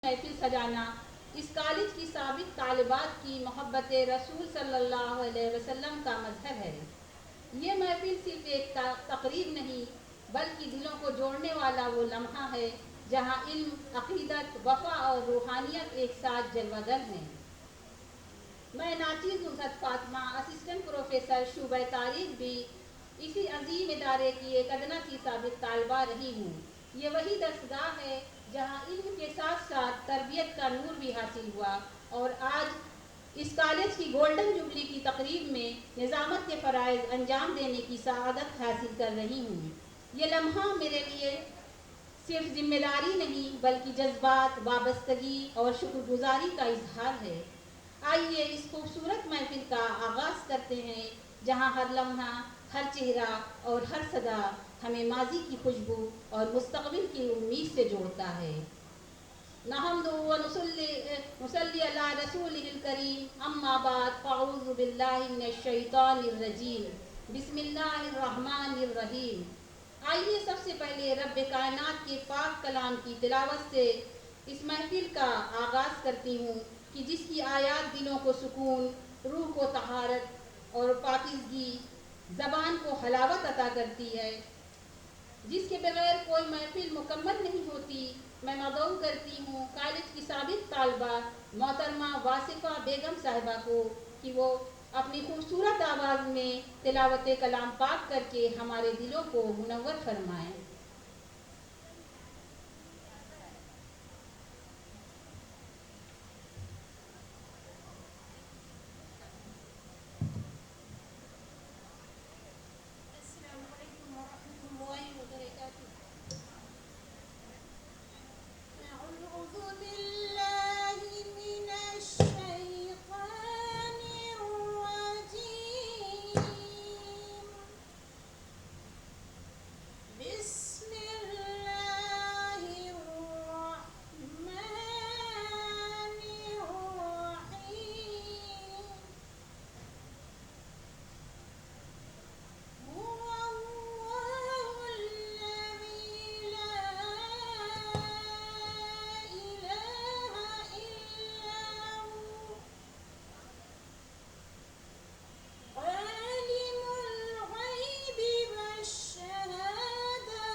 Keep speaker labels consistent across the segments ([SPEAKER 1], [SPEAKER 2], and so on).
[SPEAKER 1] محفل سجانا اس کالج کی سابق طالبات کی محبت رسول صلی اللہ علیہ وسلم کا مظہر ہے۔ یہ محفل صرف ایک تقریب نہیں بلکہ دلوں کو جوڑنے والا وہ لمحہ ہے جہاں علم، عقیدت، وفا اور روحانیت ایک ساتھ جلوہ گر ہیں۔ میں ناچیز نصرت فاطمہ، اسسٹنٹ پروفیسر شعبہ تاریخ بھی اسی عظیم ادارے کی ایک ادنیٰ سی سابق طالبہ رہی ہوں۔ یہ وہی درسگاہ ہے جہاں علم کے ساتھ ساتھ تربیت کا نور بھی حاصل ہوا، اور آج اس کالج کی گولڈن جوبلی کی تقریب میں نظامت کے فرائض انجام دینے کی سعادت حاصل کر رہی ہوں۔ یہ لمحہ میرے لیے صرف ذمہ داری نہیں بلکہ جذبات، وابستگی اور شکر گزاری کا اظہار ہے۔ آئیے اس خوبصورت محفل کا آغاز کرتے ہیں جہاں ہر لمحہ، ہر چہرہ اور ہر صدا ہمیں ماضی کی خوشبو اور مستقبل کی امید سے جوڑتا ہے۔ نحمدہ و نصلی علی رسولہ الکریم، اما بعد، فاعوذ باللہ من الشیطان الرجیم، بسم اللہ الرحمن الرحیم۔ آئیے سب سے پہلے رب کائنات کے پاک کلام کی تلاوت سے اس محفل کا آغاز کرتی ہوں کہ جس کی آیات دلوں کو سکون، روح کو طہارت اور پاکیزگی، زبان کو حلاوت عطا کرتی ہے، جس کے بغیر کوئی محفل مکمل نہیں ہوتی۔ میں مدعو کرتی ہوں کالج کی سابق طالبہ محترمہ واصفہ بیگم صاحبہ کو کہ وہ اپنی خوبصورت آواز میں تلاوت کلام پاک کر کے ہمارے دلوں کو منور فرمائیں۔
[SPEAKER 2] السلام علیکم ورحمۃ اللہ وبرکاتہ۔ أعوذ بالله من الشيطان الرجيم، بسم الله الرحمن الرحيم۔ هو الله الذي لا إله إلا هو، عالم الغيب والشهادة،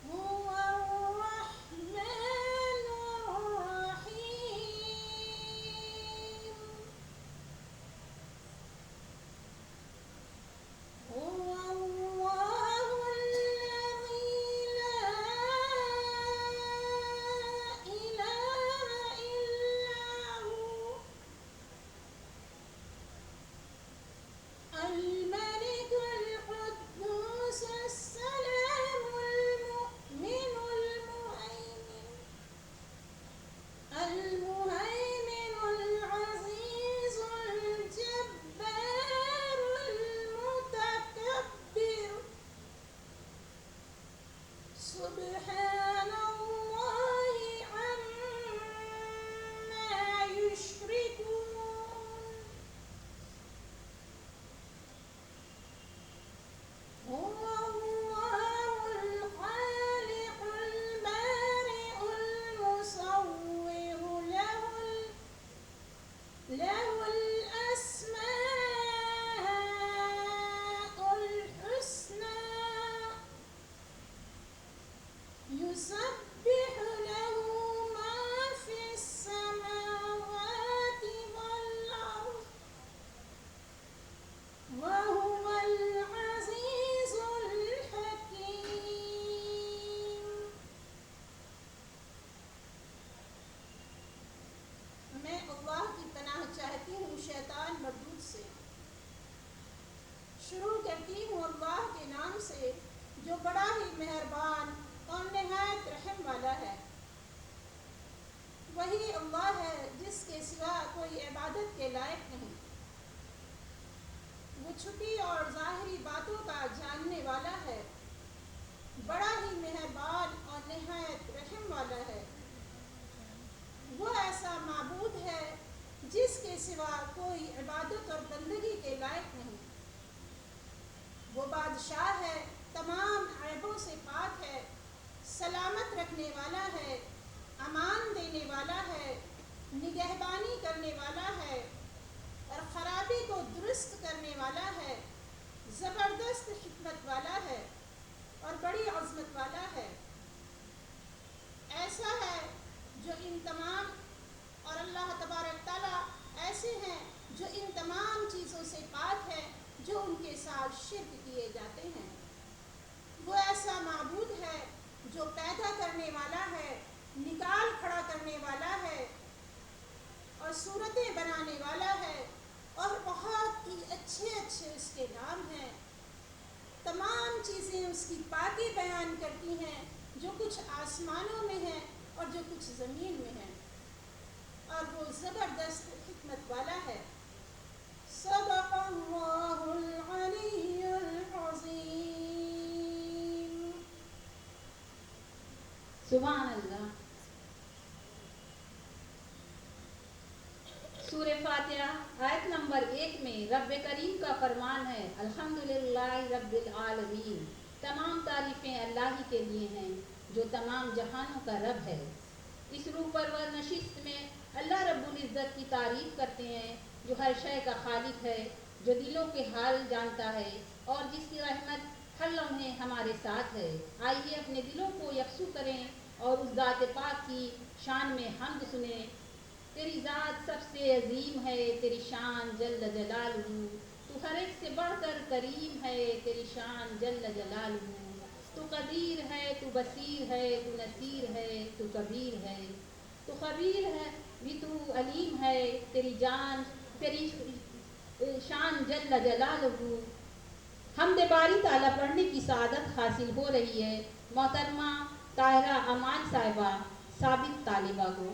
[SPEAKER 2] هو الرحمن الرحيم، هو الله الذي لا إله إلا هو، الملك القدوس السلام المؤمن المهيمن العزيز الجبار المتكبر، سبحان الله عما يشركون، هو الله الخالق البارئ المصور، له الأسماء الحسنى، يسبح له ما في السماوات والأرض، وهو العزيز الحكيم۔ میں اللہ کی پناہ چاہتی ہوں شیطان مردود سے۔ شروع کرتی ہوں اللہ کے نام سے جو بڑا ہی مہربان اور نہایت رحم والا ہے۔ وہی اللہ ہے جس کے سوا کوئی عبادت کے لائق نہیں۔ وہ چھپی اور ظاہری باتوں کا جاننے والا ہے، بڑا ہی مہربان اور نہایت رحم والا ہے۔ وہ ایسا معبود ہے جس کے سوا کوئی عبادت اور بندگی کے لائق نہیں۔ وہ بادشاہ ہے، تمام عیبوں سے پاک ہے، سلامت رکھنے والا ہے، امان دینے والا ہے، نگہبانی کرنے والا ہے اور خرابی کو درست کرنے والا ہے، زبردست حکمت والا ہے اور بڑی عظمت والا ہے۔ ایسا ہے جو ان تمام، اور اللہ تبارک تعالیٰ ایسے ہیں جو ان تمام چیزوں سے پاک ہے جو ان کے ساتھ شرک کیے جاتے ہیں۔ وہ ایسا معبود ہے جو پیدا کرنے والا ہے، نکال کھڑا کرنے والا ہے اور صورتیں بنانے والا ہے، اور بہت ہی اچھے اچھے اس کے نام ہیں۔ تمام چیزیں اس کی پاکی بیان کرتی ہیں، جو کچھ آسمانوں میں ہے اور جو کچھ زمین میں ہے، اور وہ زبردست حکمت والا ہے۔ صدق اللہ العلی العظیم۔
[SPEAKER 1] سبحان اللہ۔ سورہ فاتحہ آیت نمبر 1 میں رب کریم کا فرمان ہے، الحمدللہ رب العالمین، تمام تعریفیں اللہ ہی کے لیے ہیں جو تمام جہانوں کا رب ہے۔ اس روح پرور نشست میں اللہ رب العزت کی تعریف کرتے ہیں جو ہر شے کا خالق ہے، جو دلوں کے حال جانتا ہے اور جس کی رحمت ہر لمحے ہمارے ساتھ ہے۔ آئیے اپنے دلوں کو یکسو کریں اور اس ذات پاک کی شان میں حمد سنیں۔ تیری ذات سب سے عظیم ہے، تیری شان جل جلالہ، تو ہر ایک سے بڑھ کر کریم ہے، تیری شان جل جلالہ، تو قدیر ہے، تو بصیر ہے، تو نصیر ہے، تو کبیر ہے، تو خبیر ہے بھی، تو علیم ہے، تیری شان جل جلالہ۔ حمد باری تعالیٰ پڑھنے کی سعادت حاصل ہو رہی ہے محترمہ طاہرہ امان صاحبہ ثابت طالبہ کو۔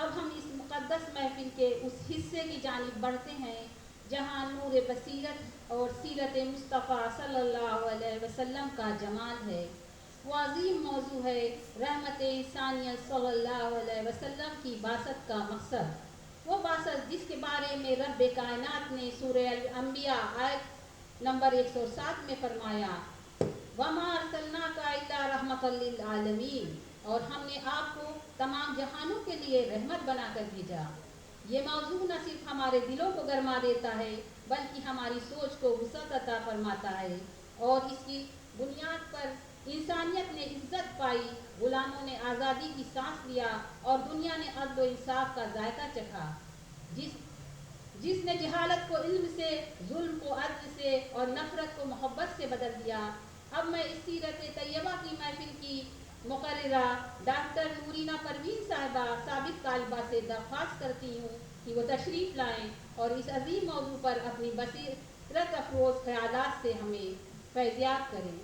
[SPEAKER 1] اب ہم اس مقدس محفل کے اس حصے کی جانب بڑھتے ہیں جہاں نور بصیرت اور سیرت مصطفیٰ صلی اللہ علیہ وسلم کا جمال ہے۔ وہ عظیم موضوع ہے رحمت انسانیت صلی اللہ علیہ وسلم کی بعثت کا مقصد۔ وہ بعثت جس کے بارے میں رب کائنات نے سورہ الانبیاء آیت نمبر 107 میں فرمایا، وَمَا أَرْسَلْنَاكَ إِلَّا رَحْمَةً لِّلْعَالَمِينَ، اور ہم نے آپ کو تمام جہانوں کے لیے رحمت بنا کر بھیجا۔ یہ موضوع نہ صرف ہمارے دلوں کو گرما دیتا ہے بلکہ ہماری سوچ کو وسعت عطا فرماتا ہے، اور اس کی بنیاد پر انسانیت نے عزت پائی، غلاموں نے آزادی کی سانس لیا اور دنیا نے عدل و انصاف کا ذائقہ چکھا۔ جس نے جہالت کو علم سے، ظلم کو عدل سے اور نفرت کو محبت سے بدل دیا۔ اب میں اس سیرت طیبہ کی محفل کی مقررہ ڈاکٹر نورینہ پروین صاحبہ سابق طالبہ سے درخواست کرتی ہوں کہ وہ تشریف لائیں اور اس عظیم موضوع پر اپنی بصیرت افروز خیالات سے ہمیں فیضیاب کریں۔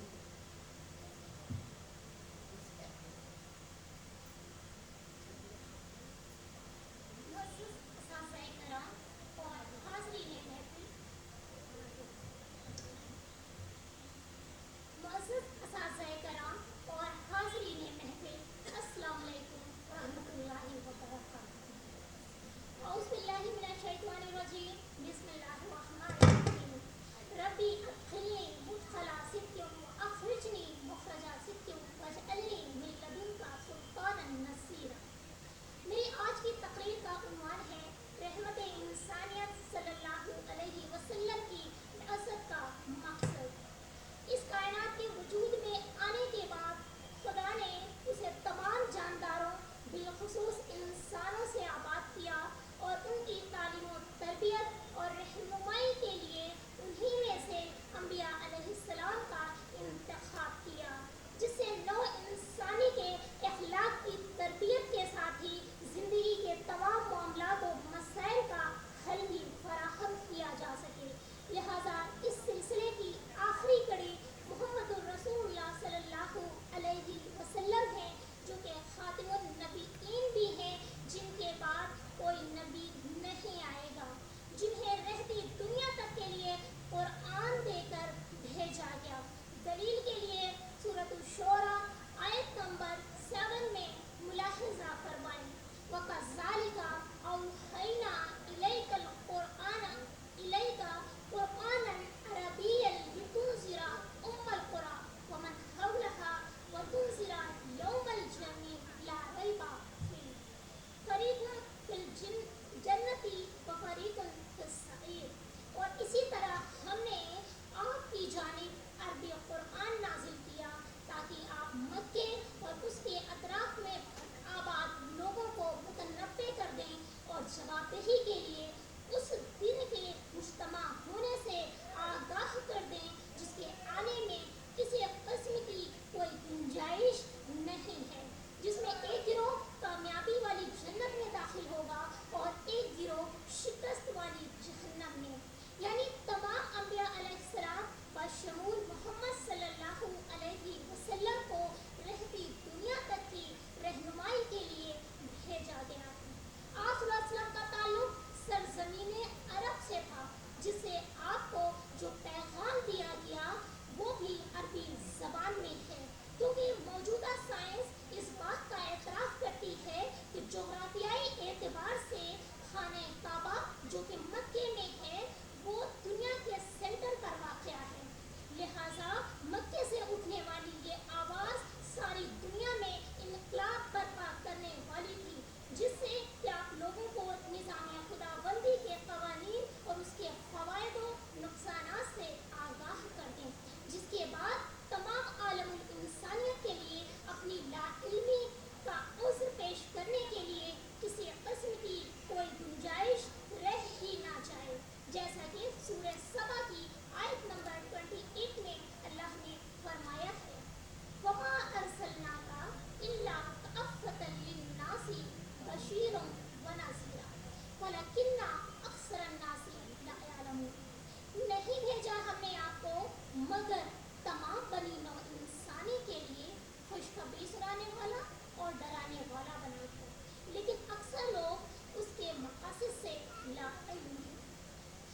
[SPEAKER 3] مگر تمام بنی نوع انسانی کے لیے خوشخبری سنانے والا اور ڈرانے والا بنا ہے، لیکن اکثر لوگ اس کے مقاصد سے لا علم ہیں۔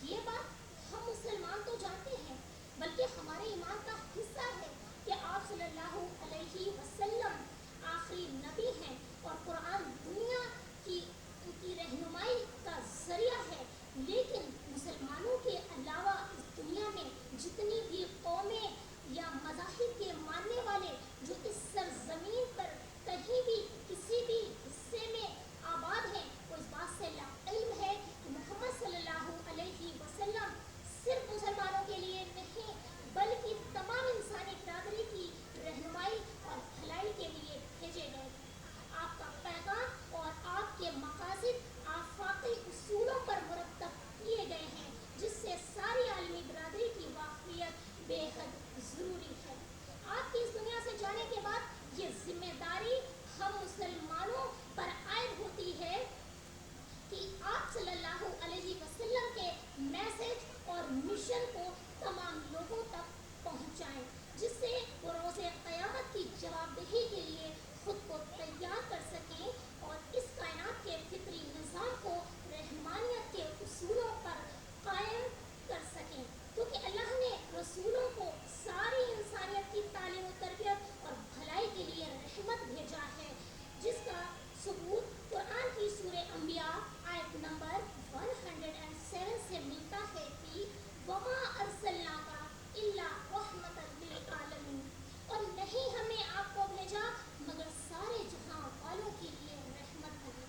[SPEAKER 3] یہ بات ہم مسلمان تو جانتے ہیں، بلکہ ہمارے ایمان کا حصہ ہے کہ آپ صلی اللہ علیہ وسلم آخری نبی ہیں اور قرآن دنیا کی رہنمائی کا ذریعہ ہے۔ لیکن مسلمانوں کے علاوہ اس دنیا میں جتنی بھی قومیں یا مذاہب کے ماننے والے جو اس سرزمین پر کہیں بھی کسی بھی حصے میں آباد ہیں، وہ اس بات سے لا علم ہے کہ محمد صلی اللہ علیہ وسلم صرف مسلمانوں کے لیے نہیں بلکہ تمام انسانی برادری کی رہنمائی اور بھلائی کے لیے بھیجے گئے ہیں۔ آپ کا پیغام اور آپ کے مقاصد آفاقی اصولوں پر مرتب کیے گئے ہیں، جس سے ساری عالمی برادری کی واقفیت بے حد ضروری ہے۔ آپ کی اس دنیا سے جانے کے بعد یہ ذمہ داری ہم مسلمانوں پر عائد ہوتی ہے کہ آپ صلی اللہ علیہ وسلم کے میسج اور مشن کو تمام لوگوں تک پہنچائیں، جس سے وہ روز قیامت کی جواب دہی کے لیے خود کو تیار کر سکیں اور اس کائنات کے فطری نظام کو رحمانیت کے اصولوں پر قائم کر سکیں، کیونکہ اللہ نے رسولوں کو ساری انسانیت کی تعلیم و تربیت اور بھلائی کے لیے رحمت بھیجا ہے، جس کا ثبوت قرآن کی سورہ انبیاء آیت نمبر 107 سے ملتا ہے کہ وَمَا أَرْسَلْنَاكَ إِلَّا رَحْمَةً لِلْعَالَمِينَ، اور نہیں ہمیں آپ کو بھیجا مگر سارے جہاں والوں کے لیے رحمت بنی۔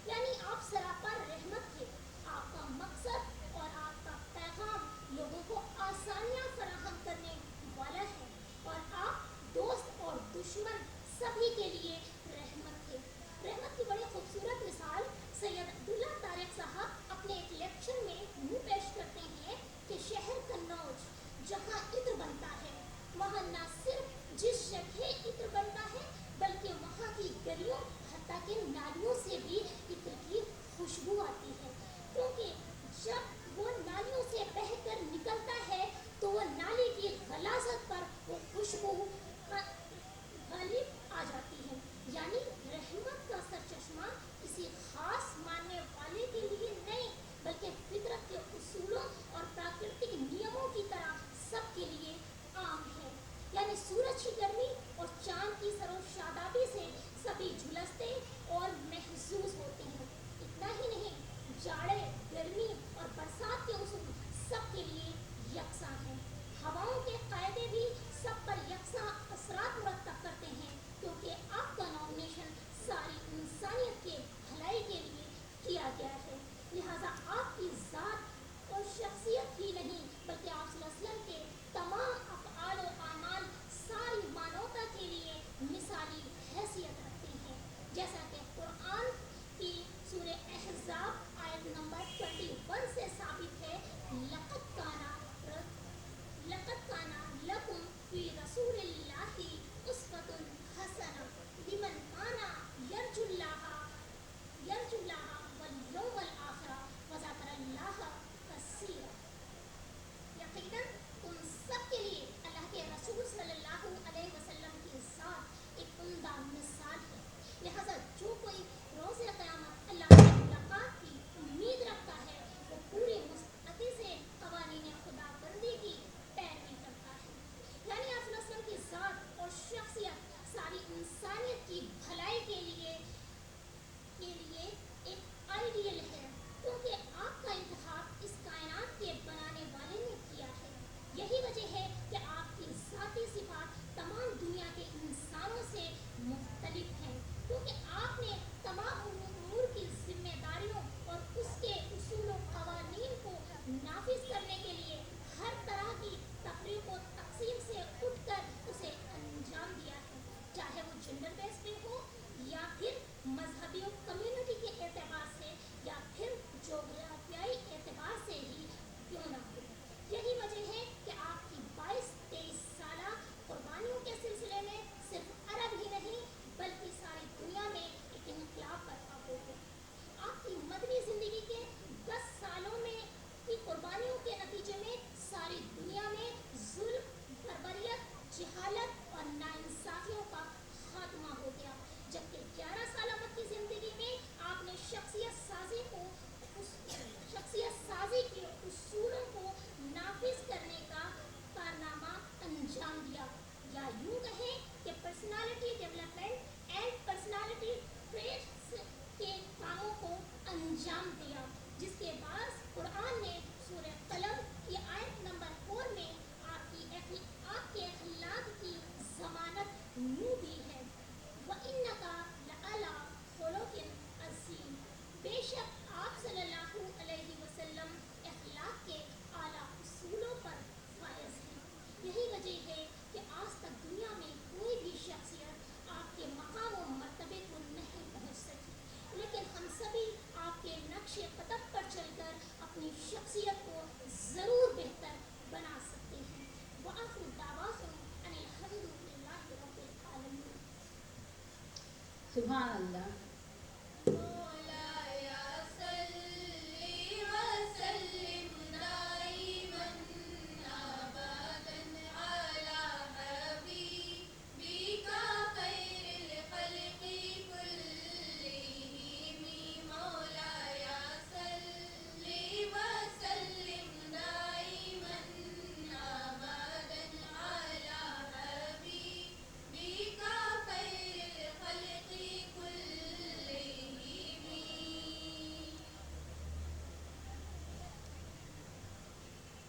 [SPEAKER 3] یعنی آپ سراپا رحمت تھے۔ آپ کا مقصد اور آپ کا پیغام لوگوں کو آسانیاں فراہم کرنے والا ہے، اور آپ دوست اور دشمن سبھی کے لیے رحمت تھے۔ رحمت کی بڑی خوبصورت مثال سید عبداللہ طارق صاحب اپنے ایک لیکچر میں یوں پیش کرتے ہیں کہ شہر قنوج جہاں عطر بنتا ہے، وہاں نہ صرف جس جگہ عطر بنتا ہے بلکہ وہاں کی گلیوں حتیٰ کہ نالیوں سے بھی عطر کی خوشبو آتی ہے، کیونکہ جب وہ نالیوں سے بہہ کر نکلتا ہے تو وہ نالی کی غلاظت پر وہ خوشبو غالب آ جاتی ہے۔ یعنی رحمت کا سرچشمہ کسی خاص ماننے والے کے لیے نہیں بلکہ فطرت کے اصولوں اور پراکرتک نیموں کی طرح سب کے لیے عام ہے۔ یعنی سورج کی گرمی اور چاند کی سر و شادابی سے سبھی جھلستے اور محظوظ ہوتے ہیں۔ اتنا ہی نہیں، جاڑے، گرمی اور برسات کے اصول سب کے لیے یکساں ہیں۔ ہواؤں کے قاعدے بھی سب پر یکساں اثرات مرتب کرتے ہیں، کیونکہ آپ کا نامنیشن ساری انسانیت کے بھلائی کے لیے کیا گیا ہے۔ لہٰذا آپ کی ذات اور شخصیت ہی نہیں بلکہ آپ صلی اللہ علیہ وسلم کے تمام افعال و اعمال ساری مانوتا کے لیے مثالی حیثیت رکھتے ہیں، جیسا کہ قرآن کی سورہ احزاب آیت نمبر 21 سے ثابت ہے، لَقَدْ كَانَ لَكُمْ فِي رَسُولِ اللَّهِ
[SPEAKER 1] سبحان اللہ.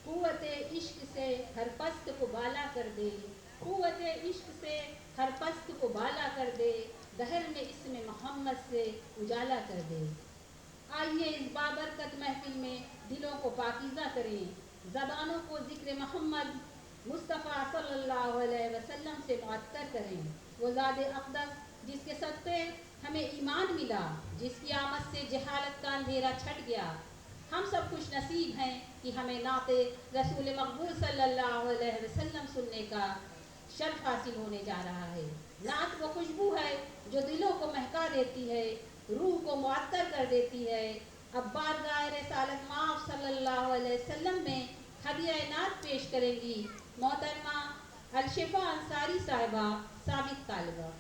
[SPEAKER 1] قوت عشق سے ہر پست کو بالا کر دے، قوت عشق سے ہر پست کو بالا کر دے، دہر میں اسم محمد سے اجالا کر دے. آئیے اس بابرکت محفل میں دلوں کو پاکیزہ کریں، زبانوں کو ذکر محمد مصطفیٰ صلی اللہ علیہ وسلم سے معطر کریں. وہ ذات اقدس جس کے صدقے ہمیں ایمان ملا، جس کی آمد سے جہالت کا اندھیرا چھٹ گیا. ہم سب خوش نصیب ہیں کہ ہمیں نعت رسول مقبول صلی اللہ علیہ وسلم سننے کا شرف حاصل ہونے جا رہا ہے. نعت وہ خوشبو ہے جو دلوں کو مہکا دیتی ہے، روح کو معطر کر دیتی ہے. اب بارگاہ رسالت مآب صلی اللہ علیہ وسلم میں ہدیہ نعت پیش کریں گی محترمہ الشفا انصاری صاحبہ سابق طالبہ.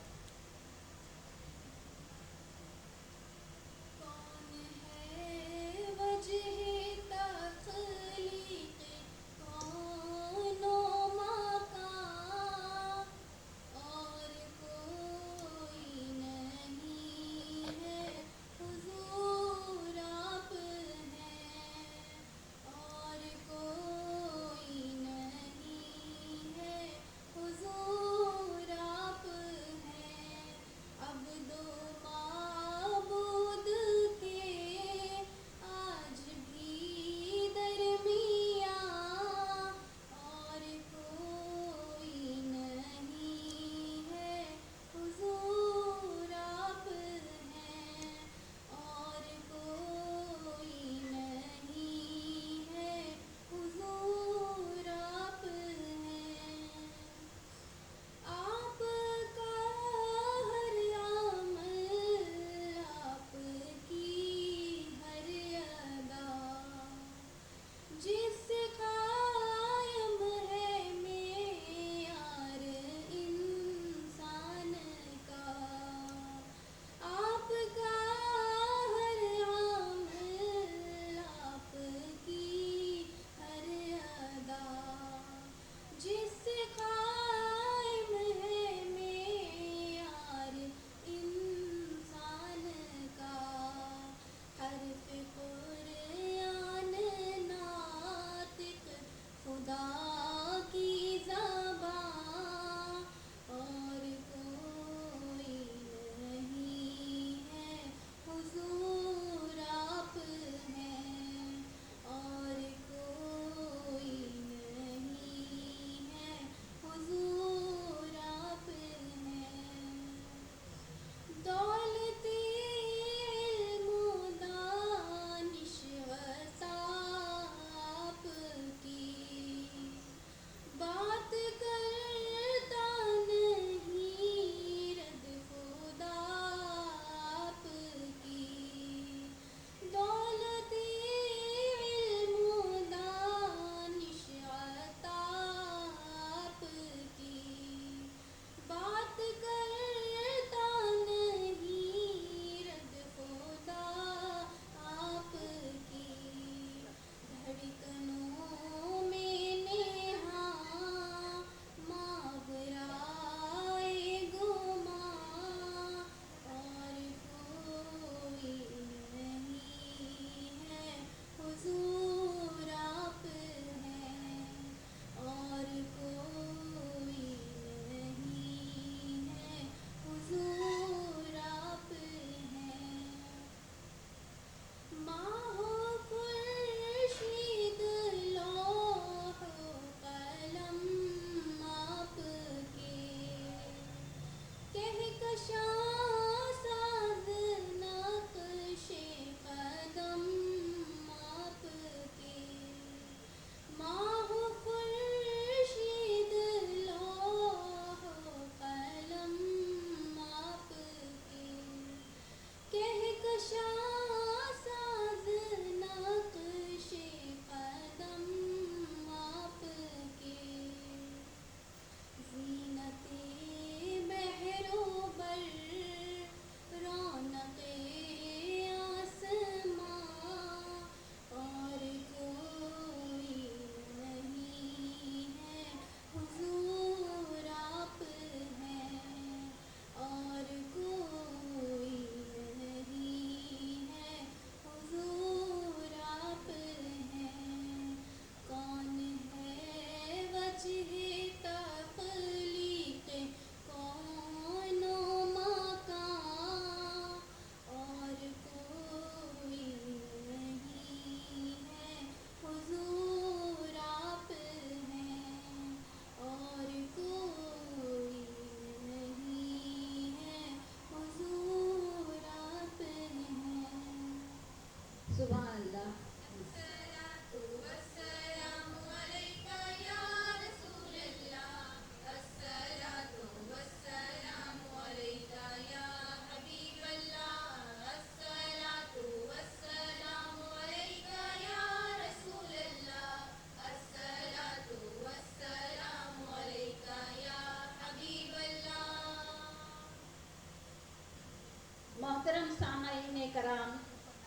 [SPEAKER 1] محترم سامعین کرام،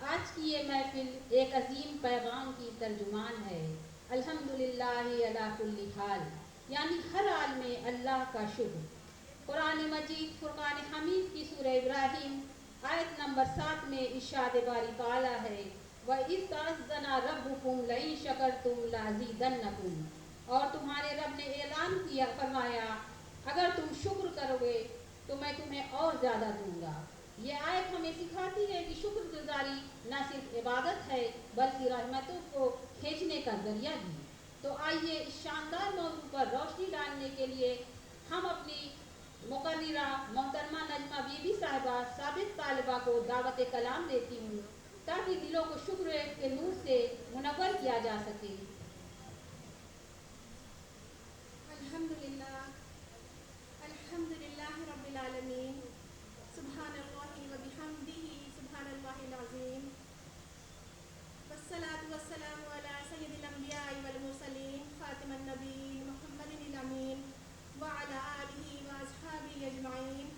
[SPEAKER 1] آج کی یہ محفل ایک عظیم پیغام کی ترجمان ہے۔ الحمدللہ علی کل حال، یعنی ہر حال میں اللہ کا شکر۔ قرآن مجید فرقان حمید کی سورہ ابراہیم آیت نمبر 7 میں ارشاد باری تعالیٰ ہے وَإِذْ تَأَذَّنَ رَبُّكُمْ لَئِن شَكَرْتُمْ لَأَزِيدَنَّكُمْ، اور تمہارے رب نے اعلان کیا، فرمایا اگر تم شکر کرو گے تو میں تمہیں اور زیادہ دوں گا۔ یہ آیت ہمیں سکھاتی ہے کہ شکر گزاری نہ صرف عبادت ہے بلکہ رحمتوں کو کھینچنے کا ذریعہ بھی۔ تو آئیے اس شاندار موضوع پر روشنی ڈالنے کے لیے ہم اپنی مقررہ محترمہ نجمہ بی بی صاحبہ سابق طالبہ کو دعوت کلام دیتی ہوں تاکہ دلوں کو شکر کے نور سے منور کیا جا سکے۔
[SPEAKER 2] الحمدللہ رب العالمین، سبحان اللہ و بحمدہ، سبحان اللہ العظیم، والصلاة والسلام علی سید الانبیاء والمرسلین، خاتم النبیین محمد الامین وعلی آلہ واصحابہ اجمعین،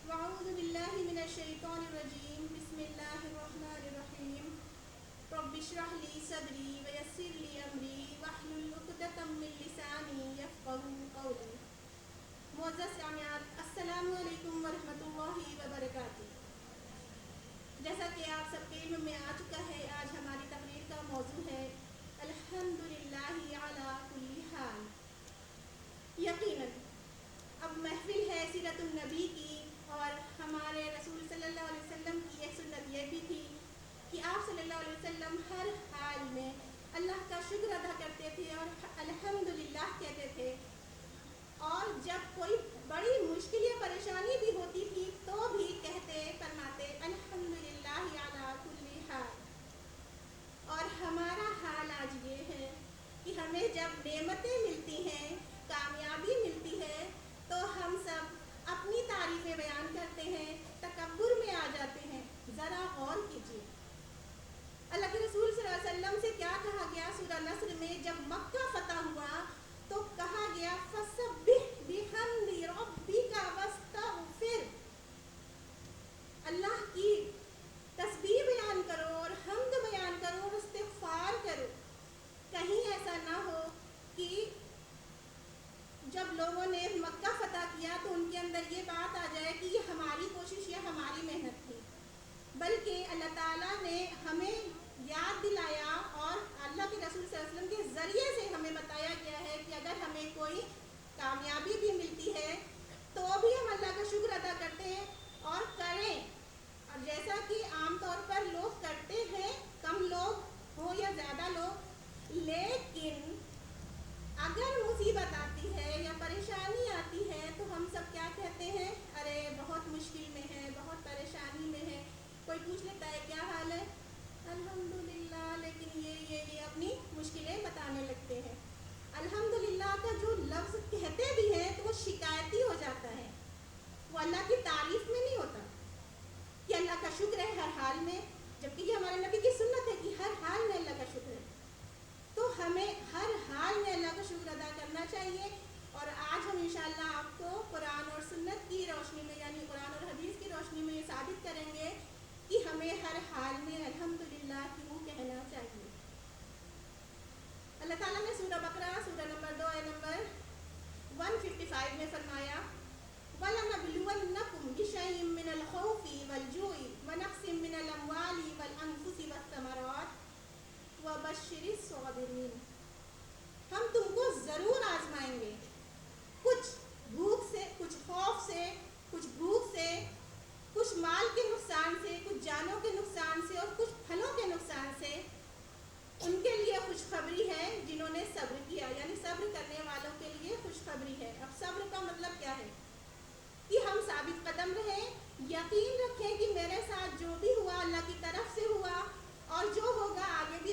[SPEAKER 2] واعوذ باللہ من الشیطان الرجیم، بسم اللہ الرحمن الرحیم، رب اشرح لی صدری ویسر لی امری واحلل عقدۃ من لسانی یفقہوا قولی۔ معزز سامعات، السلام علیکم ورحمۃ اللہ وبرکاتہ۔ جیسا کہ آپ سب کے علم میں آ چکا ہے، آج ہماری تقریر کا موضوع ہے الحمدللہ علی کل حال۔ یقیناً اب محفل ہے سیرت النبی کی، اور ہمارے رسول صلی اللہ علیہ وسلم کی ایک سنت یہ بھی تھی کہ آپ صلی اللہ علیہ وسلم ہر حال میں اللہ کا شکر ادا کرتے تھے اور الحمدللہ کہتے تھے، اور جب کوئی بڑی مشکل یا پریشانی بھی ہوتی تھی تو بھی فرماتے الحمدللہ علی کل حال۔ اور ہمارا حال آج یہ ہے کہ ہمیں جب نعمتیں ملتی ہیں، کامیابی ملتی ہے، تو ہم سب اپنی تعریفیں بیان کرتے ہیں، تکبر میں آ جاتے ہیں۔ ذرا غور کیجیے، اللہ کے رسول صلی اللہ علیہ وسلم سے کیا کہا گیا سورہ نصر میں؟ جب مکہ فتح ہوا تو کہا گیا فَسَبِّحْ بِحَمْدِ رَبِّكَ وَاسْتَغْفِرْ، اللہ کی تسبیح بیان کرو اور حمد بیان کرو اور استغفار کرو۔ کہیں ایسا نہ ہو کہ جب لوگوں نے مکہ فتح کیا تو ان کے اندر یہ بات آ جائے کہ یہ ہماری کوشش یا ہماری محنت تھی، بلکہ اللہ تعالیٰ نے ہمیں یاد دلایا اور اللہ کے رسول صلی اللہ علیہ وسلم کے ذریعے سے ہمیں بتایا گیا ہے کہ اگر ہمیں کوئی کامیابی بھی ملتی ہے تو بھی ہم اللہ کا شکر ادا کرتے ہیں اور کریں۔ اور جیسا کہ عام طور پر لوگ کرتے ہیں، کم لوگ ہوں یا زیادہ لوگ، لیکن اگر مصیبت آتی ہے یا پریشانی آتی ہے تو ہم سب کیا کہتے ہیں؟ ارے بہت مشکل میں ہے، بہت پریشانی میں ہے۔ کوئی پوچھ لیتا ہے کیا حال ہے؟ الحمدللہ، لیکن یہ اپنی مشکلیں بتانے لگتے ہیں۔ الحمدللہ کا جو لفظ کہتے بھی ہیں تو وہ شکایتی ہو جاتا ہے، وہ اللہ کی تعریف میں نہیں ہوتا کہ اللہ کا شکر ہے ہر حال میں، جبکہ یہ ہمارے نبی کی سنت ہے کہ ہر حال میں اللہ کا شکر ہے۔ تو ہمیں ہر حال میں اللہ کا شکر ادا کرنا چاہیے، اور آج ہم انشاءاللہ آپ کو قرآن اور سنت کی روشنی میں، یعنی قرآن اور حدیث کی روشنی میں یہ ثابت کریں گے کہ ہمیں ہر حال میں الحمدللہ کیوں کہنا چاہیے۔ اللہ تعالیٰ نے سورہ بقرہ سورہ نمبر 2 آیت نمبر 155 میں فرمایا وَلَنَبْلُوَنَّكُمْ بِشَيْءٍ مِّنَ الْخَوْفِ وَالْجُوعِ وَنَقْصٍ مِّنَ الْأَمْوَالِ وَالْأَنفُسِ وَالثَّمَرَاتِ وَبَشِّرِ الصَّابِرِينَ، ہم تم کو ضرور آزمائیں گے، کچھ بھوک سے، کچھ خوف سے، کچھ بھوک سے، کچھ مال کے نقصان سے، کچھ جانوں کے نقصان سے اور کچھ پھلوں کے نقصان سے۔ ان کے لیے خوشخبری ہے جنہوں نے صبر کیا، یعنی صبر کرنے والوں کے لیے خوشخبری ہے۔ اب صبر کا مطلب کیا ہے؟ کہ ہم ثابت قدم رہیں، یقین رکھیں کہ میرے ساتھ جو بھی ہوا اللہ کی طرف سے ہوا، اور جو ہوگا آگے بھی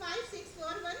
[SPEAKER 2] 5641,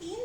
[SPEAKER 2] 3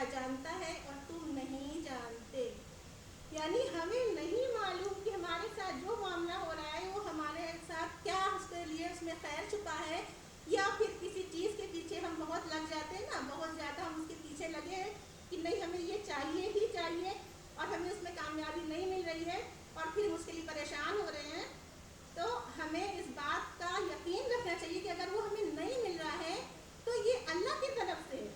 [SPEAKER 2] تعالیٰ جانتا ہے اور تم نہیں جانتے. یعنی ہمیں نہیں معلوم کہ ہمارے ساتھ جو معاملہ ہو رہا ہے وہ ہمارے ساتھ کیا اس کے لیے اس میں خیر چھپا ہے, یا پھر کسی چیز کے پیچھے ہم بہت لگ جاتے ہیں نا, بہت زیادہ ہم اس کے پیچھے لگے ہیں کہ نہیں ہمیں یہ چاہیے ہی چاہیے اور ہمیں اس میں کامیابی نہیں مل رہی ہے اور پھر اس کے لیے پریشان ہو رہے ہیں. تو ہمیں اس بات کا یقین رکھنا چاہیے کہ اگر وہ ہمیں نہیں مل رہا ہے تو یہ اللہ کی طرف سے ہے,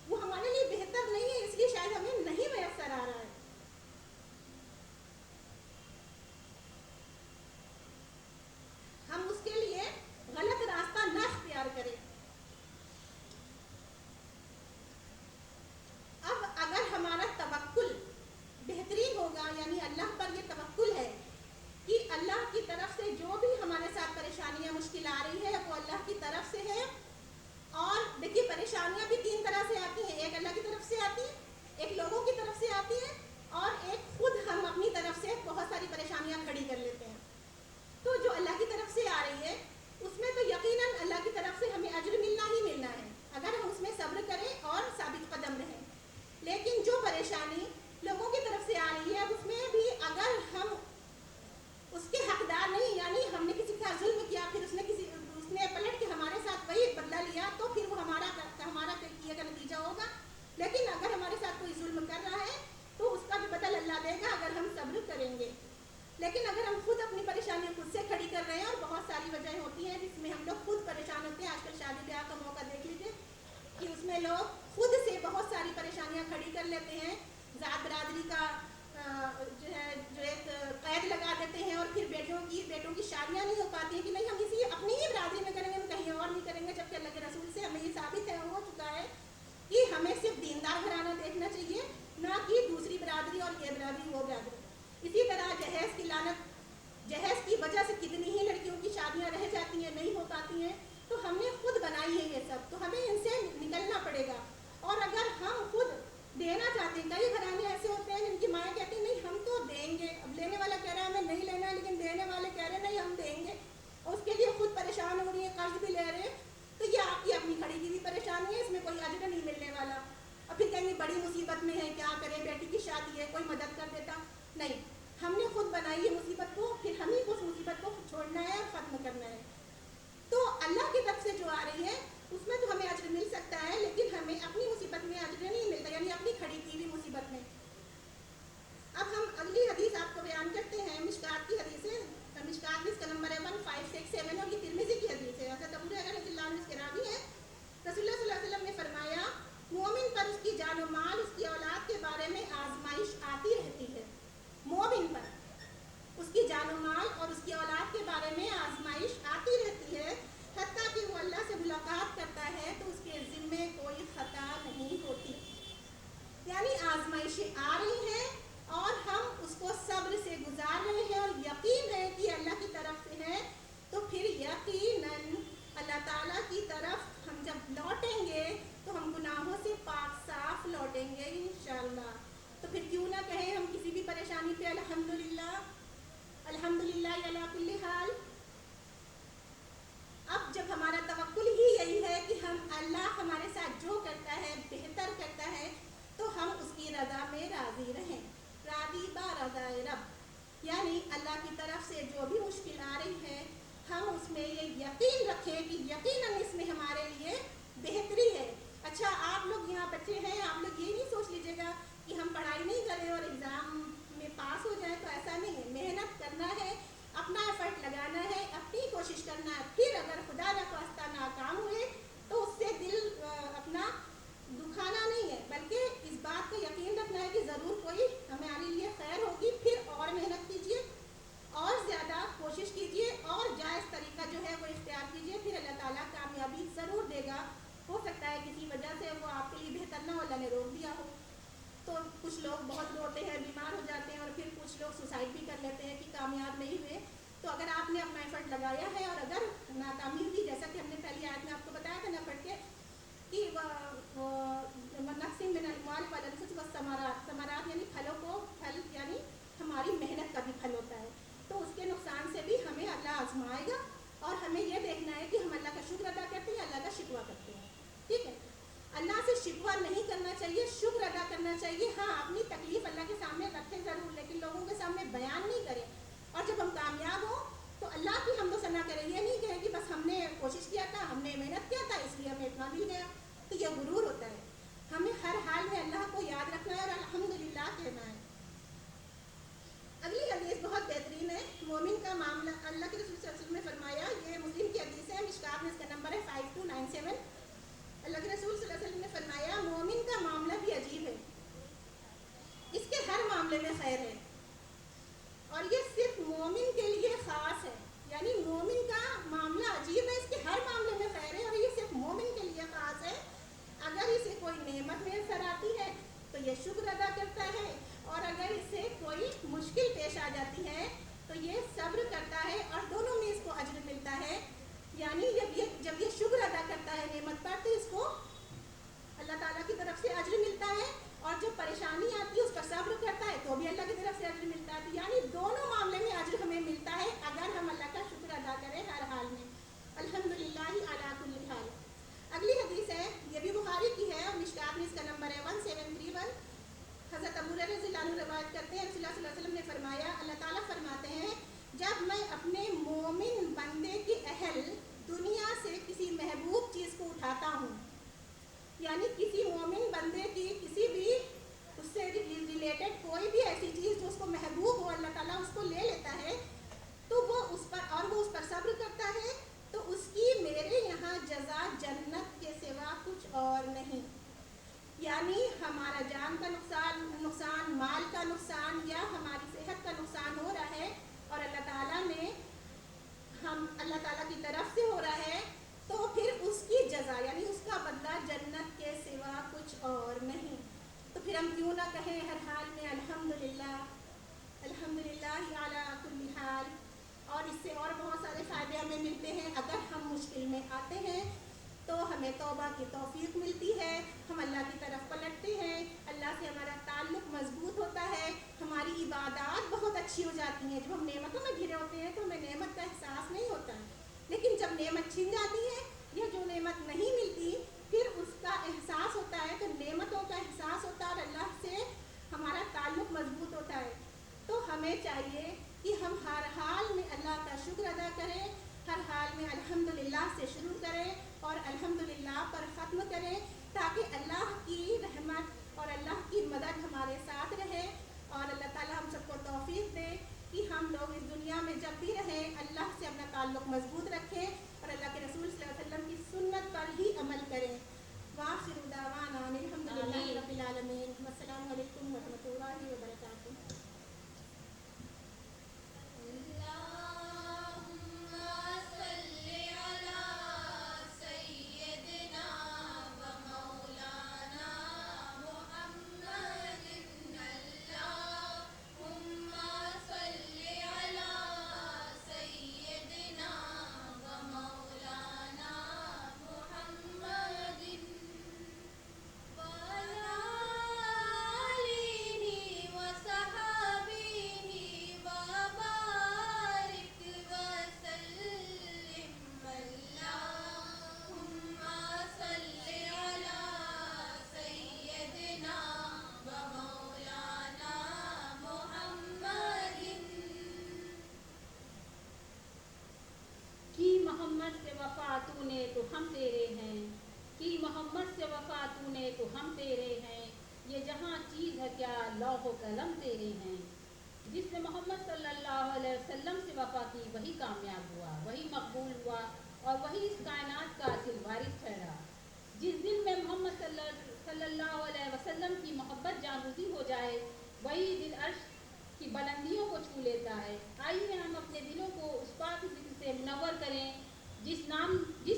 [SPEAKER 2] وہ ہمارے لیے بہتر نہیں ہے, اس لیے شاید ہمیں نہیں میسر آ رہا ہے. ہم اس کے لیے غلط راستہ نہ اختیار کریں. اب اگر ہمارا توکل بہترین ہوگا, یعنی اللہ پر یہ توکل ہے کہ اللہ کی طرف سے جو بھی ہمارے ساتھ پریشانیاں مشکل آ رہی ہے وہ اللہ کی طرف سے ہے. اور دیکھیے پریشانیاں بھی تین طرح سے آتی ہیں, ایک اللہ کی طرف سے آتی ہے, ایک لوگوں کی طرف سے آتی ہے, اور ایک خود ہم اپنی طرف سے بہت ساری پریشانیاں کھڑی کر لیتے ہیں. تو جو اللہ کی طرف سے آ رہی ہے اس میں تو یقیناً اللہ کی طرف سے ہمیں اجر ملنا ہی ملنا ہے اگر ہم اس میں صبر کریں اور ثابت قدم رہیں. لیکن جو پریشانی لوگوں کی طرف سے آ رہی ہے اس میں بھی اگر ہم اس کے حقدار نہیں, یعنی ہم نے کسی کا ظلم کیا پھر اس نے پلٹ کے ہمارے ساتھ وہی بدلہ لیا تو پھر وہ ہمارا کیا کا نتیجہ ہوگا. لیکن اگر ہمارے ساتھ کوئی ظلم کر رہا ہے تو اس کا بھی بدل اللہ دے گا اگر ہم صبر کریں گے. لیکن اگر ہم خود اپنی پریشانیاں خود سے کھڑی کر رہے ہیں, اور بہت ساری وجہیں ہوتی ہیں جس میں ہم لوگ خود پریشان ہوتے ہیں, آج کل شادی بیاہ کا موقع دیکھ لیجیے کہ اس میں لوگ خود سے بہت ساری پریشانیاں کھڑی کر لیتے ہیں, ذات برادری کا جو ایک قید لگا دیتے ہیں, اور پھر بیٹوں کی شادیاں نہیں ہو پاتی ہیں کہ نہیں ہم اسی اپنی ہی برادری میں کریں گے, ہم کہیں اور نہیں کریں گے, جبکہ اللہ کے رسول سے ہمیں یہ ثابت ہو چکا ہے کہ ہمیں صرف دیندار گھرانہ دیکھنا چاہیے, نہ کہ دوسری برادری اور یہ برادری وہ برادری. اسی طرح جہیز کی لعنت, جہیز کی وجہ سے کتنی ہی لڑکیوں کی شادیاں رہ جاتی ہیں, نہیں ہو پاتی ہیں, تو ہم نے خود بنائی ہے یہ سب, تو ہمیں ان سے نکلنا پڑے گا. اور اگر ہم خود دینا چاہتے ہیں, کئی گھرانے ایسے ہوتے ہیں جن کی مائیں کہتی ہیں نہیں ہم تو دیں گے, اب لینے والا کہہ رہا ہے ہمیں نہیں لینا ہے, لیکن دینے والے کہہ رہے ہیں نہیں ہم دیں گے, اور اس کے لیے خود پریشان ہو رہی ہیں, قرض بھی لے رہے ہیں, تو یہ آپ کی اپنی کھڑی کی بھی پریشانی ہے, اس میں کوئی اجر نہیں ملنے والا. اور پھر کہیں گے بڑی مصیبت میں ہے, کیا کرے, بیٹی کی شادی ہے, کوئی مدد کر دیتا. نہیں, ہم نے خود بنائی ہے مصیبت کو, پھر ہم ہی اس مصیبت کو چھوڑنا ہے اور ختم کرنا ہے. تو اللہ کی طرف سے جو آ رہی ہے اس میں تو ہمیں اجر مل سکتا ہے, لیکن ہمیں اپنی مصیبت میں اجر نہیں ملتا, یعنی اپنی کھڑی کی ہوئی مصیبت میں. اب ہم اگلی حدیث آپ کو بیان کرتے ہیں, مشکات کی حدیث ہے. مشکات اس کا نمبر ہے 1567, اور یہ ترمذی کی حدیث ہے. حضرت ابو ہریرہ رضی اللہ عنہ اس کے راوی ہیں. رسول اللہ صلی اللہ علیہ وسلم نے فرمایا مومن پر اس کی جان و مال, اس کی اولاد کے بارے میں آزمائش آتی رہتی ہے. مومن پر اس کی جان و مال اور اس کی اولاد کے بارے میں آزمائش آتی رہتی ہے, حتیٰ کہ وہ اللہ سے ملاقات کرتا ہے تو اس کے ذمے کوئی خطا نہیں ہوتی. یعنی آزمائشیں آ رہی ہیں اور ہم اس کو صبر سے گزار رہے ہیں, اور یقین ہے کہ اللہ کی طرف سے ہے, تو پھر یقیناً اللہ تعالیٰ کی طرف ہم جب لوٹیں گے تو ہم گناہوں سے پاک صاف لوٹیں گے انشاءاللہ. تو پھر کیوں نہ کہیں ہم کسی بھی پریشانی پہ الحمدللہ الحمدللہ علی کل حال. اب جب ہمارا توکل ہی یہی ہے کہ ہم اللہ ہمارے ساتھ جو کرتا ہے بہتر کرتا ہے, تو ہم اس کی رضا میں راضی رہیں. راضی با رضا رب, یعنی اللہ کی طرف سے جو بھی مشکل آ رہی ہے ہم اس میں یہ یقین رکھیں کہ یقیناً اس میں ہمارے لیے بہتری ہے. اچھا آپ لوگ یہاں بچے ہیں, آپ لوگ یہ نہیں سوچ لیجیے گا کہ ہم پڑھائی نہیں کریں اور ایگزام میں پاس ہو جائیں, تو ایسا نہیں ہے. محنت کرنا ہے, اپنا ایفرٹ لگانا ہے, اپنی کوشش کرنا ہے. پھر اگر خدا نخواستہ ناکام ہوئے تو اس سے دل اپنا دکھانا نہیں ہے, بلکہ اس بات کا یقین رکھنا ہے کہ ضرور کوئی ہمارے لیے خیر ہوگی. پھر اور محنت کیجیے, اور زیادہ کوشش کیجیے, اور جائز طریقہ جو ہے وہ اختیار کیجیے, پھر اللہ تعالیٰ کامیابی ضرور دے گا. ہو سکتا ہے کسی وجہ سے وہ آپ کے لیے بہتر نہ ہو, اللہ نے روک دیا ہو. تو کچھ لوگ بہت روتے ہیں, بیمار ہو جاتے ہیں, اور پھر کچھ لوگ سوسائڈ بھی کر لیتے ہیں کہ کامیاب نہیں ہوئے. تو اگر آپ نے اپنا ایفرٹ لگایا ہے اور اگر ناکامی ہوئی, جیسا کہ ہم نے پہلی آیت میں آپ کو بتایا تھا نا پڑھ کے کہ نقسم من المال والانفس والثمرات, ثمرات یعنی پھلوں کو, پھل یعنی ہماری محنت کا بھی پھل ہوتا ہے, تو اس کے نقصان سے بھی ہمیں اللہ آزمائے گا, اور ہمیں یہ دیکھنا ہے کہ ہم اللہ کا شکر ادا کرتے ہیں, اللہ کا شکوہ کرتے ہیں. ٹھیک ہے, اللہ سے شکوہ نہیں کرنا چاہیے, شکر کرنا چاہیے. ہاں اپنی تکلیف اللہ کے سامنے رکھیں ضرور, لیکن لوگوں کے سامنے بیان نہیں کریں. اور جب ہم کامیاب ہوں تو اللہ کی حمد و ثنا کریں. یہ نہیں کہیں کہ بس ہم نے کوشش کیا تھا, ہم نے محنت کیا تھا, اس لیے ہمیں اتنا مل گیا. تو یہ غرور ہوتا ہے. ہمیں ہر حال میں اللہ کو یاد رکھنا ہے اور الحمدللہ کہنا ہے. اگلی حدیث بہت بہترین ہے. مومن کا معاملہ, اللہ کے رسول صلی اللہ علیہ وسلم نے فرمایا, یہ مسلم کی حدیث ہے, مشکات میں اس کا نمبر ہے 5297. اللہ کے رسول صلی اللہ علیہ وسلم نے فرمایا, مومن کا معاملہ بھی عجیب ہے, اس کے ہر معاملے میں خیر ہے, اور یہ صرف مومن کے لیے خاص ہے. یعنی مومن کا معاملہ عجیب ہے, اس کے ہر معاملے میں خیر ہے, اور یہ صرف مومن کے لیے خاص ہے. اگر اسے کوئی نعمت میسر آتی ہے تو یہ شکر ادا کرتا ہے, اور اگر اسے کوئی مشکل پیش آ جاتی ہے تو یہ صبر کرتا ہے, اور دونوں میں اس کو اجر ملتا ہے. یعنی جب یہ شکر ادا کرتا ہے نعمت پر تو اس کو اللہ تعالیٰ کی طرف سے اجر ملتا ہے, اور جب پریشانی آتی ہے اس پر صبر کرتا ہے تو بھی اللہ کی طرف سے اجر ملتا ہے. یعنی دونوں معاملے میں اجر ہمیں ملتا ہے اگر ہم اللہ کا شکر ادا کریں ہر حال میں. الحمدللہ علی کل حال. اگلی حدیث ہے, یہ بھی بخاری کی ہے, اور مشکات میں اس کا نمبر ہے 1731. حضرت ابو ہریرہ رضی اللہ عنہ روایت کرتے ہیں, رسول اللہ صلی اللہ علیہ وسلم نے فرمایا, اللہ تعالیٰ فرماتے ہیں, جب میں اپنے مومن بندے کے اہل دنیا سے کسی محبوب چیز کو اٹھاتا ہوں, یعنی کسی مومن بندے کی کسی بھی اس سے ریلیٹڈ کوئی بھی ایسی چیز جو اس کو محبوب ہو, اللہ تعالیٰ اس کو لے لیتا ہے, تو وہ اس پر صبر کرتا ہے, تو اس کی میرے یہاں جزا جنت کے سوا کچھ اور نہیں. یعنی ہمارا جان کا نقصان, مال کا نقصان, یا ہماری صحت کا نقصان ہو رہا ہے, اور اللہ تعالیٰ کی طرف سے ہو رہا ہے, تو پھر اس کی جزا یعنی اس کا بدلہ جنت کے سوا کچھ اور نہیں. تو پھر ہم کیوں نہ کہیں ہر حال میں الحمدللہ, الحمدللہ علی کل حال. اور اس سے اور بہت سارے فائدے ہمیں ملتے ہیں. اگر ہم مشکل میں آتے ہیں تو ہمیں توبہ کی توفیق ملتی ہے, ہم اللہ کی طرف پلٹتے ہیں, اللہ سے ہمارا تعلق مضبوط ہوتا ہے, ہماری عبادات بہت اچھی ہو جاتی ہیں. جب ہم نعمتوں میں گھرے ہوتے ہیں تو ہمیں نعمت کا احساس نہیں ہوتا ہے, لیکن جب نعمت چھن جاتی ہے یا جو نعمت نہیں ملتی پھر اس کا احساس ہوتا ہے, تو نعمتوں کا احساس ہوتا ہے اور اللہ سے ہمارا تعلق مضبوط ہوتا ہے. تو ہمیں چاہیے کہ ہم ہر حال میں اللہ کا شکر ادا کریں, ہر حال میں الحمدللہ سے شروع کریں اور الحمدللہ پر ختم کریں, تاکہ اللہ کی رحمت اور اللہ کی مدد ہمارے ساتھ رہے. اور اللہ تعالیٰ ہم سب کو توفیق دے کہ ہم لوگ اس دنیا میں جب بھی رہیں اللہ سے اپنا تعلق مضبوط رکھیں اور اللہ کے رسول صلی اللہ علیہ وسلم کی سنت پر ہی عمل کریں. وآخر دعوانا الحمدللہ رب العالمین. والسلام علیکم ورحمۃ اللہ وبرکاتہ.
[SPEAKER 1] محمد سے وفا تو نے تو ہم تیرے ہیں, کی محمد سے وفا تو نے تو ہم تیرے ہیں, یہ جہاں چیز ہے کیا لوح و قلم تیرے ہیں. جس نے محمد صلی اللہ علیہ وسلم سے وفا کی وہی کامیاب ہوا, وہی مقبول ہوا, اور وہی اس کائنات کا اصل وارث ٹھہرا. جس دل میں محمد صلی اللہ علیہ وسلم کی محبت جاگزی ہو جائے وہی دل عرش کی بلندیوں کو چھو لیتا ہے. آئیے ہم اپنے دلوں کو اس پاک ذکر سے منور کریں جس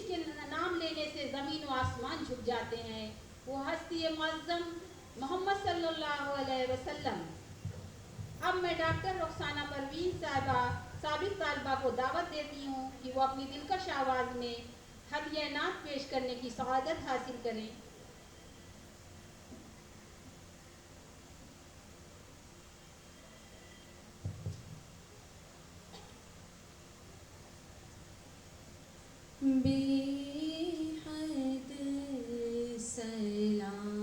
[SPEAKER 1] کے نام لینے سے زمین و آسمان جھک جاتے ہیں. وہ ہستی معظم محمد صلی اللہ علیہ وسلم. اب میں ڈاکٹر رخسانہ پروین صاحبہ سابق طالبہ کو دعوت دیتی ہوں کہ وہ اپنی دلکش آواز میں ہدیہ نعت پیش کرنے کی سعادت حاصل کریں.
[SPEAKER 4] بے حد سلام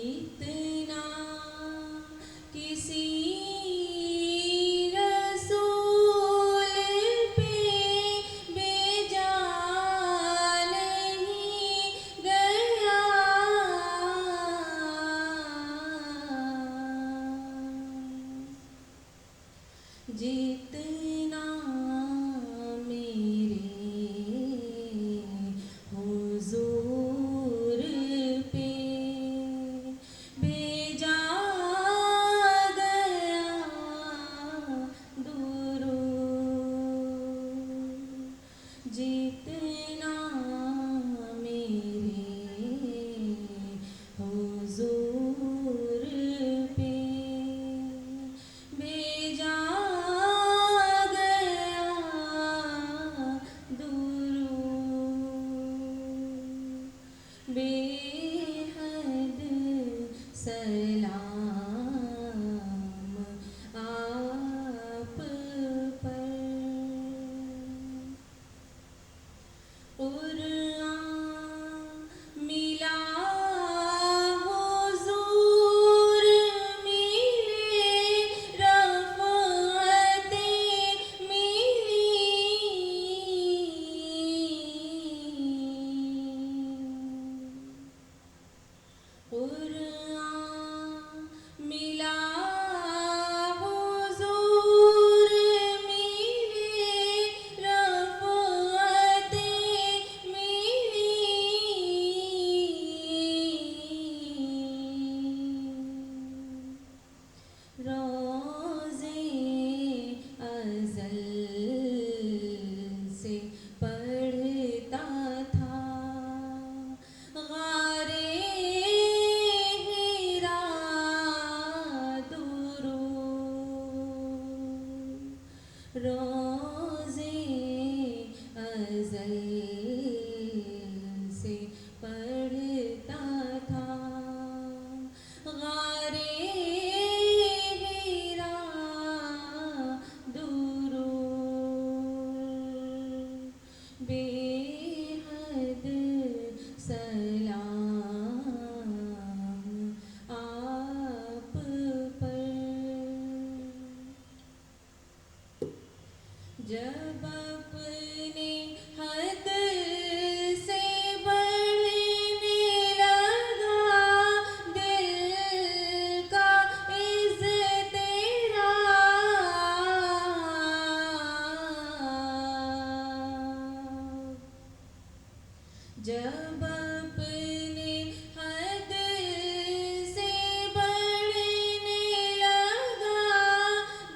[SPEAKER 4] اتنا کسی رسول پہ بھیجا نہیں گیا، جتنا میرے حضور پہ بھیجا گیا درود، جتنا میرے حضور پہ بھیجا گیا درود، بے حد سلام آپ پر، قرآن ملا حضور ملے رفعتیں ملی، قرآن ملا حضور ملے رفعتیں ملی، روزے ازل سے پڑھتا تھا غارے ہیرا درود، روزے ازل سے پڑھتا تھا غارے ہیرا درود، بے حد سلام آپ پر، جب اپنے حد سے بڑھنے لگا دل کا اضطراب، جب اپنے حد سے بڑھنے لگا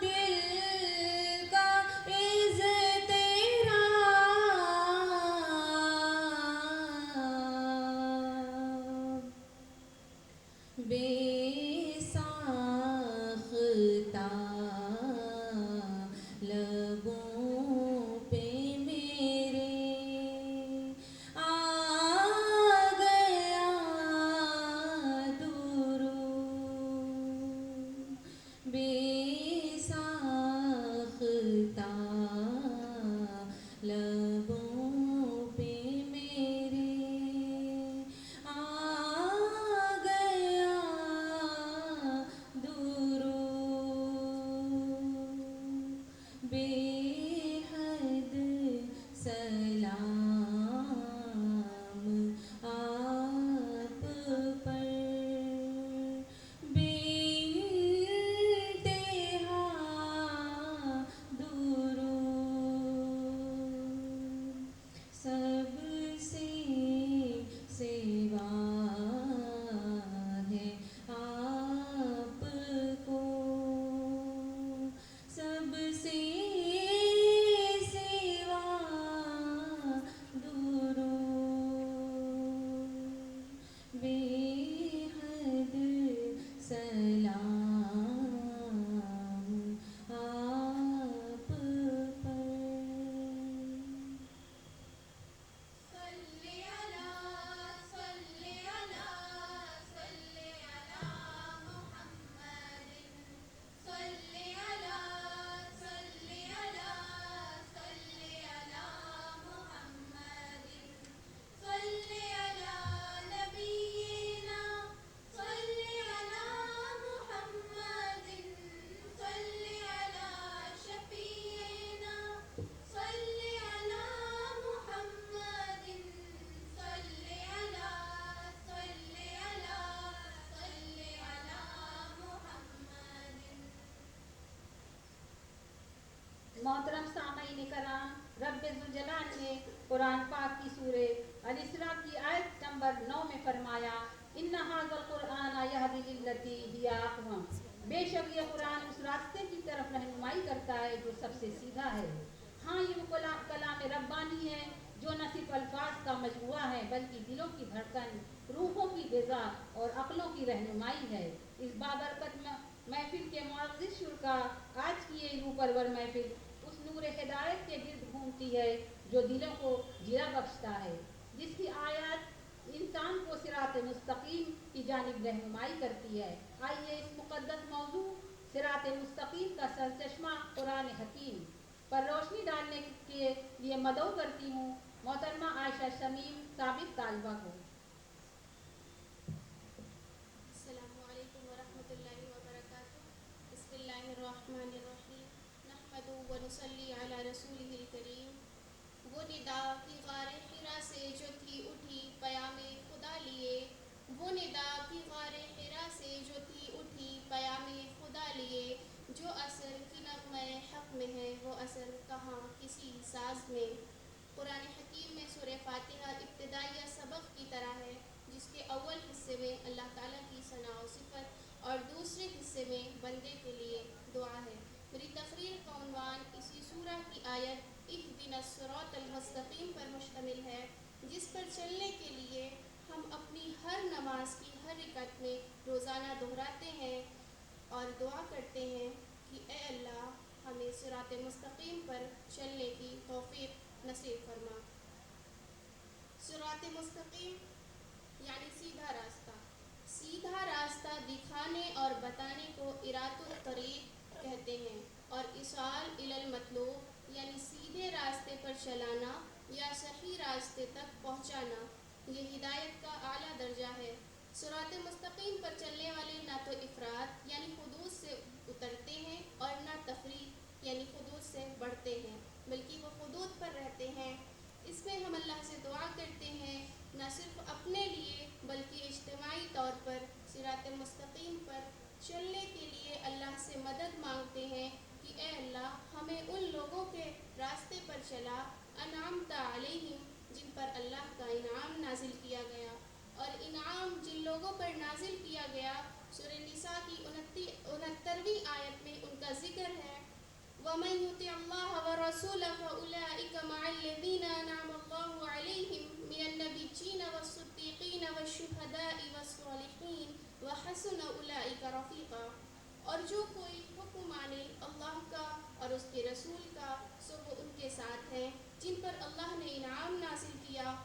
[SPEAKER 4] دل کا اضطراب، بے ساختہ لبوں پہ میرے آ گیا درود، بے ساختہ لبوں پہ میرے آ گیا درود، بے حد سلام آپ پر، بے انتہا درود، سب سے سوا ہے آپ کو، سب سے سوا
[SPEAKER 1] پاک کی سورہ الاسراء کی آیت نمبر 9 میں فرمایا ان ھذا القرآن یہدی للتی ہی اقوم، بے شک یہ قرآن اس راستے کی طرف رہنمائی کرتا ہے جو سب سے سیدھا ہے۔ ہاں یہ وہ کلام ربانی ہے جو نہ صرف الفاظ کا مجموعہ ہے بلکہ دلوں کی دھڑکن، روحوں کی غذا اور عقلوں کی رہنمائی ہے۔ اس بابرکت محفل کے معزز شرکا، آج کی یہ روح پرور محفل اس نور ہدایت کے گرد گھومتی ہے جو دلوں کو جلا بخشتا ہے، جس کی آیات انسان کو صراط مستقیم کی جانب رہنمائی کرتی ہے۔ آئیے اس مقدس موضوع صراط مستقیم کا سرچشمہ قرآن حکیم پر روشنی ڈالنے کے لیے مدعو کرتی ہوں محترمہ عائشہ شمیم سابق طالبہ کو۔
[SPEAKER 5] السلام علیکم ورحمۃ اللہ وبرکاتہ۔ بسم اللہ الرحمن الرحیم، نحمدہ و نصلی علی رسولہ الکریم۔ وہ ندا کی غار حرا سے جو تھی اٹھی پیام خدا لیے، وہ ندا کی غار حرا سے جو تھی اٹھی پیام خدا لیے، جو اصل کی نغمہ حق میں ہے وہ اصل کہاں کسی ساز میں۔ قرآن حکیم میں سورہ فاتحہ ابتدائیہ سبق کی طرح ہے، جس کے اول حصے میں اللہ تعالیٰ کی ثناء و صفت اور دوسرے حصے میں بندے کے لیے دعا ہے۔ میری تقریر کا عنوان اسی سورہ کی آیت اہدنا الصراط المستقیم پر مشتمل ہے، جس پر چلنے کے لیے ہم اپنی ہر نماز کی ہر رکعت میں روزانہ دہراتے ہیں اور دعا کرتے ہیں کہ اے اللہ ہمیں صراط مستقیم پر چلنے کی توفیق نصیب فرما۔ صراط مستقیم یعنی سیدھا راستہ۔ سیدھا راستہ دکھانے اور بتانے کو اراۃ الطریق کہتے ہیں، اور ایصال الی المطلوب یعنی سیدھے راستے پر چلانا یا صحیح راستے تک پہنچانا، یہ ہدایت کا اعلیٰ درجہ ہے۔ صراط مستقیم پر چلنے والے نہ تو افراط یعنی حدود سے اترتے ہیں اور نہ تفریط یعنی حدود سے بڑھتے ہیں، بلکہ وہ حدود پر رہتے ہیں۔ اس میں ہم اللہ سے دعا کرتے ہیں نہ صرف اپنے لیے بلکہ اجتماعی طور پر صراط مستقیم پر چلنے کے لیے اللہ سے مدد مانگتے ہیں کہ اے اللہ ہمیں ان لوگوں کے راستے پر چلا انعمت علیہم، جن پر اللہ کا انعام نازل کیا گیا۔ اور انعام جن لوگوں پر نازل کیا گیا سورہ نساء کی 69ویں آیت میں ان کا ذکر ہے، وَمَن يُطِعِ اللَّهَ وَرَسُولَهُ فَأُولَٰئِكَ مَعَ الَّذِينَ أَنْعَمَ اللَّهُ عَلَيْهِم مِّنَ النَّبِيِّينَ وَالصِّدِّيقِينَ وَالشُّهَدَاءِ وَالصَّالِحِينَ وَحَسُنَ أُولَٰئِكَ رَفِيقًا۔ اور جو کوئی حکم مانے اللہ کا اور اس کے رسول کا سو وہ ان کے ساتھ ہیں جن پر اللہ نے انعام نازل کیا،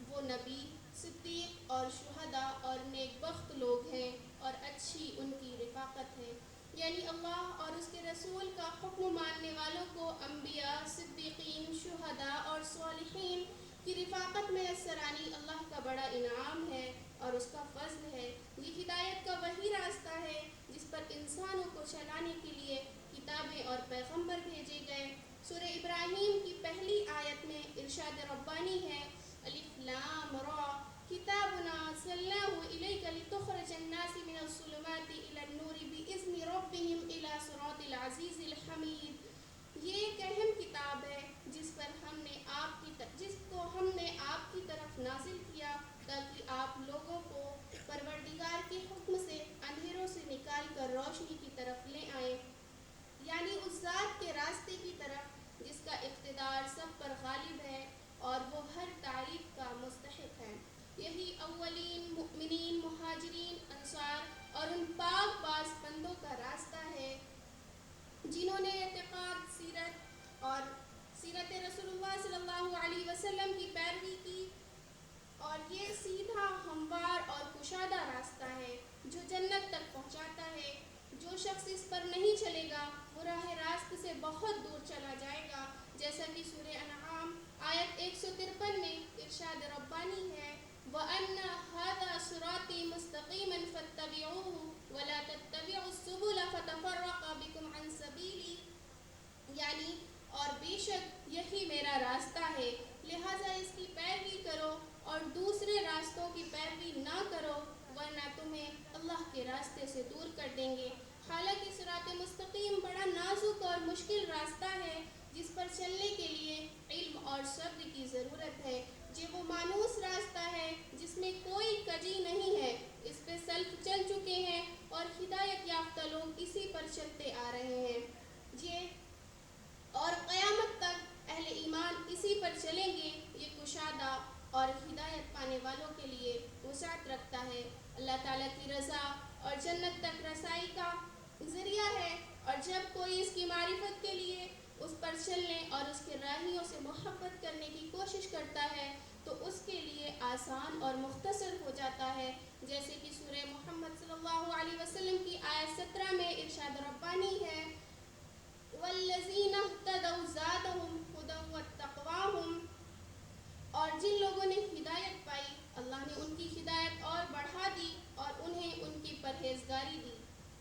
[SPEAKER 5] وہ نبی، صدیق اور شہداء اور نیک بخت لوگ ہیں، اور اچھی ان کی رفاقت ہے۔ یعنی اللہ اور اس کے رسول کا حکم ماننے والوں کو انبیاء، صدیقین، شہداء اور صالحین کی رفاقت میں اثرانی اللہ کا بڑا انعام ہے اور اس کا فضل ہے۔ یہ ہدایت کا وہی راستہ ہے جس پر انسانوں کو چلانے کے لیے کتابیں اور پیغمبر بھیجے گئے۔ سورہ ابراہیم کی پہلی آیت میں ارشاد ربانی ہے، الف لام را کتاب انزلناہ الیک لتخرج الناس من الظلمات الی النور باذن ربہم الی صراط العزیز الحمید۔ یہ ایک اہم کتاب ہے جس کو ہم نے آپ کی طرف نازل کیا تاکہ آپ لوگوں کو پروردگار کے حکم سے اندھیروں سے نکال کر روشنی کی طرف لے آئیں، یعنی اس ذات کے راستے کی طرف جس کا اقتدار سب پر غالب ہے اور وہ ہر تعریف کا مستحق ہے۔ یہی اولین مؤمنین، مہاجرین، انصار اور ان پاک باز بندوں کا راستہ ہے جنہوں نے اعتقاد، سیرت رسول اللہ صلی اللہ علیہ وسلم کی پیروی کی، اور یہ سیدھا، ہموار اور کشادہ راستہ ہے جو جنت تک پہنچاتا ہے۔ جو شخص اس پر نہیں چلے گا وہ راہ راست سے بہت دور چلا جائے گا، جیسا کہ سورہ انعام آیت 153 میں ارشاد ربانی ہے، وَأَنَّ هَذَا صِرَاطِي مُسْتَقِيمًا فَاتَّبِعُوهُ وَلَا تَتَّبِعُوا السُّبُلَ فَتَفَرَّقَ بِكُمْ عَنْ سَبِيلِهِ، یعنی اور بے شک یہی میرا راستہ ہے، لہٰذا اس کی پیروی کرو اور دوسرے راستوں کی پیروی نہ کرو ورنہ تمہیں اللہ کے راستے سے دور کر دیں گے۔ حالانکہ صراط مستقیم بڑا نازک اور مشکل راستہ ہے جس پر چلنے کے لیے علم اور صبر کی ضرورت ہے، یہ وہ مانوس راستہ ہے جس میں کوئی کجی نہیں ہے، اس پہ سلف چل چکے ہیں اور ہدایت یافتہ لوگ اسی پر چلتے آ رہے ہیں، یہ اور قیامت تک اہل ایمان اسی پر چلیں گے۔ یہ کشادہ اور ہدایت پانے والوں کے لیے وسعت رکھتا ہے، اللہ تعالیٰ کی رضا اور جنت تک رسائی کا ذریعہ ہے، اور جب کوئی اس کی معرفت کے لیے اس پر چلنے اور اس کے راہیوں سے محبت کرنے کی کوشش کرتا ہے تو اس کے لیے آسان اور مختصر ہو جاتا ہے، جیسے کہ سورہ محمد صلی اللہ علیہ وسلم کی آیت 17 میں ارشاد ربانی ہے، وَالَّذِينَ اهْتَدَوْا زَادَهُمْ هُدًى وَاتَّقْوَىٰ، اور جن لوگوں نے ہدایت پائی اللہ نے ان کی ہدایت اور بڑھا دی اور انہیں ان کی پرہیزگاری دی۔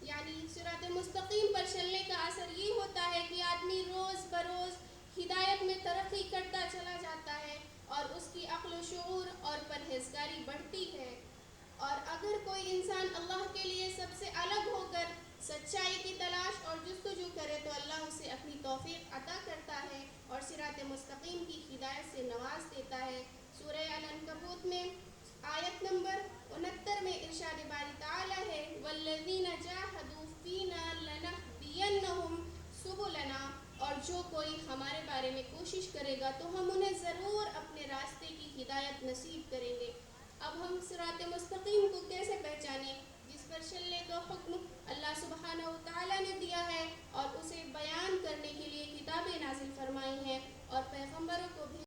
[SPEAKER 5] یعنی صراط مستقیم پر چلنے کا اثر یہ ہوتا ہے کہ آدمی روز بروز ہدایت میں ترقی کرتا چلا جاتا ہے اور اس کی عقل و شعور اور پرہیزگاری بڑھتی ہے، اور اگر کوئی انسان اللہ کے لیے سب سے الگ ہو کر سچائی کی تلاش اور جستجو کرے تو اللہ اسے اپنی توفیق عطا کرتا ہے اور صراط مستقیم کی ہدایت سے نواز دیتا ہے۔ سورہ العنکبوت میں آیت نمبر 69 میں ارشاد باری تعالیٰ ہے، وَالَّذِينَ جَاهَدُوا فِينَا لَنَهْدِيَنَّهُمْ سُبُلَنَا، اور جو کوئی ہمارے بارے میں کوشش کرے گا تو ہم انہیں ضرور اپنے راستے کی ہدایت نصیب کریں گے۔ اب ہم صراط مستقیم کو کیسے پہچانیں؟ جس پر چلنے کا حکم اللہ سبحانہ و تعالیٰ نے دیا ہے اور اسے بیان کرنے کے لیے کتابیں نازل فرمائی ہیں اور پیغمبروں کو بھی